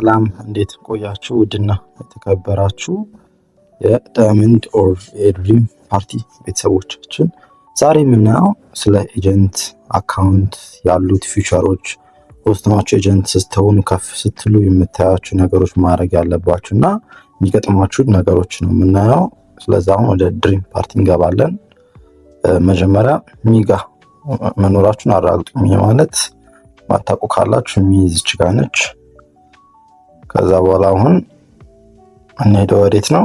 ሰላም እንዴት ቆያችሁ? ውድና የተከበራችሁ የዳይመንድ ኦር የድሪም ፓርቲ ቤተሰቦቻችን ዛሬ የምናየው ስለ ኤጀንት አካውንት ያሉት ፊቸሮች፣ ሆስትናችሁ ኤጀንት ስትሆኑ ከፍ ስትሉ የምታያችሁ ነገሮች ማድረግ ያለባችሁ እና የሚገጥሟችሁ ነገሮች ነው የምናየው። ስለዚህ አሁን ወደ ድሪም ፓርቲ እንገባለን። መጀመሪያ ሚጋ መኖራችሁን አረጋግጡ። ማለት ማታውቁ ካላችሁ የሚይዝ ችግር ነች። ከዛ በኋላ አሁን እንሄደው ወዴት ነው?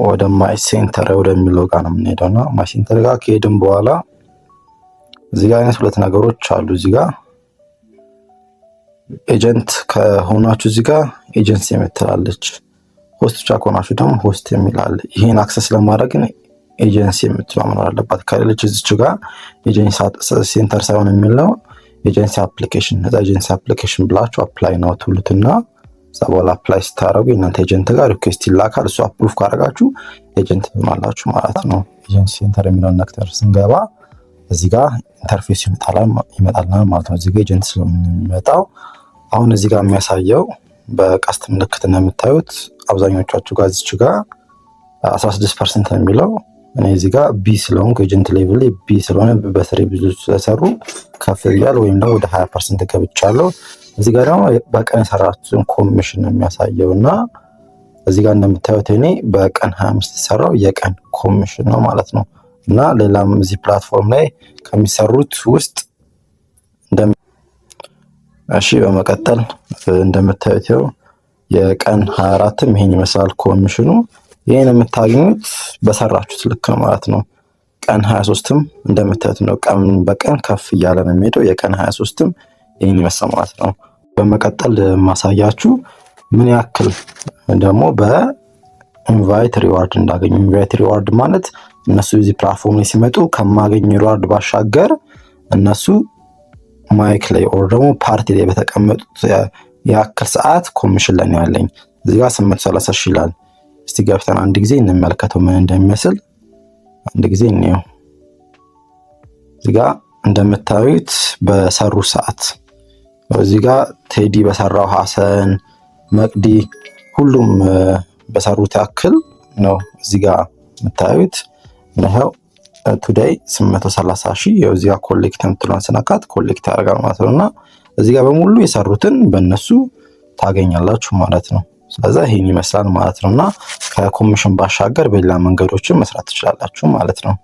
ወደ ማይ ሴንተር ወደሚለው ጋር ነው የምንሄደውና ማይ ሴንተር ጋር ከሄድን በኋላ እዚህ ጋር አይነት ሁለት ነገሮች አሉ። እዚህ ጋር ኤጀንት ከሆናችሁ እዚህ ጋር ኤጀንሲ የምትላለች፣ ሆስት ብቻ ከሆናችሁ ደግሞ ሆስት የሚላል። ይሄን አክሰስ ለማድረግ ኤጀንሲ የምትለው መኖር አለባት። ከሌሎች እዚች ጋር ኤጀንሲ ሴንተር ሳይሆን የሚለው ኤጀንሲ አፕሊኬሽን፣ እዛ ኤጀንሲ አፕሊኬሽን ብላችሁ አፕላይ ነው ትሉትና እዛ በኋላ አፕላይ ስታደርጉ የእናንተ ኤጀንት ጋር ሪኩዌስት ይላካል። እሱ አፕሩቭ ካደረጋችሁ ኤጀንት ትሆናላችሁ ማለት ነው። ኤጀንሲ ሴንተር የሚለውን ነክተር ስንገባ እዚህ ጋር ኢንተርፌስ ይመጣልናል ማለት ነው። እዚህ ጋር ኤጀንት ስለሚመጣው አሁን እዚህ ጋር የሚያሳየው በቀስት ምልክት ነው የምታዩት። አብዛኞቻችሁ ጋር እዚች ጋር 16% ነው የሚለው። እኔ እዚህ ጋር ቢ ስለሆንኩ ኤጀንት ሌቭል ቢ ስለሆነ በስሬ ብዙ ስለሰሩ ከፍ ይላል፣ ወይም ደግሞ ወደ 20% ገብቻለሁ። እዚህ ጋር ደግሞ በቀን የሰራችሁትን ኮሚሽን ነው የሚያሳየው እና እዚህ ጋር እንደምታዩት እኔ በቀን 25 የሰራው የቀን ኮሚሽን ነው ማለት ነው። እና ሌላም እዚህ ፕላትፎርም ላይ ከሚሰሩት ውስጥ እሺ፣ በመቀጠል እንደምታዩት የቀን 24ም ይሄን ይመስላል ኮሚሽኑ። ይሄን የምታገኙት በሰራችሁት ልክ ነው ማለት ነው። ቀን 23ም እንደምታዩት ነው። ቀን በቀን ከፍ እያለ ነው የሚሄደው። የቀን 23ም ይሄን ይመስላል ማለት ነው። በመቀጠል ማሳያችሁ ምን ያክል ደግሞ በኢንቫይት ሪዋርድ እንዳገኙ። ኢንቫይት ሪዋርድ ማለት እነሱ እዚህ ፕላትፎርም ላይ ሲመጡ ከማገኝ ሪዋርድ ባሻገር እነሱ ማይክ ላይ ኦር ደግሞ ፓርቲ ላይ በተቀመጡት ያክል ሰዓት ኮሚሽን ላይ ነው ያለኝ። እዚህ ጋር 830 ሺህ ይላል። እስቲ ገብተን አንድ ጊዜ እንመልከተው ምን እንደሚመስል። አንድ ጊዜ እንየው። እዚህ ጋር እንደምታዩት በሰሩ ሰዓት እዚህ ጋር ቴዲ በሰራው፣ ሐሰን፣ መቅዲ ሁሉም በሰሩት ያክል ነው እዚህ ጋር የምታዩት። ነው ቱዴይ 830 ሺህ እዚህ ጋር ኮሌክት የምትለውን ስነካት ኮሌክት ያደርጋል ማለት ነውና እዚህ ጋር በሙሉ የሰሩትን በእነሱ ታገኛላችሁ ማለት ነው። ስለዚህ ይሄን ይመስላል ማለት ነውና ከኮሚሽን ባሻገር በሌላ መንገዶችን መስራት ትችላላችሁ ማለት ነው።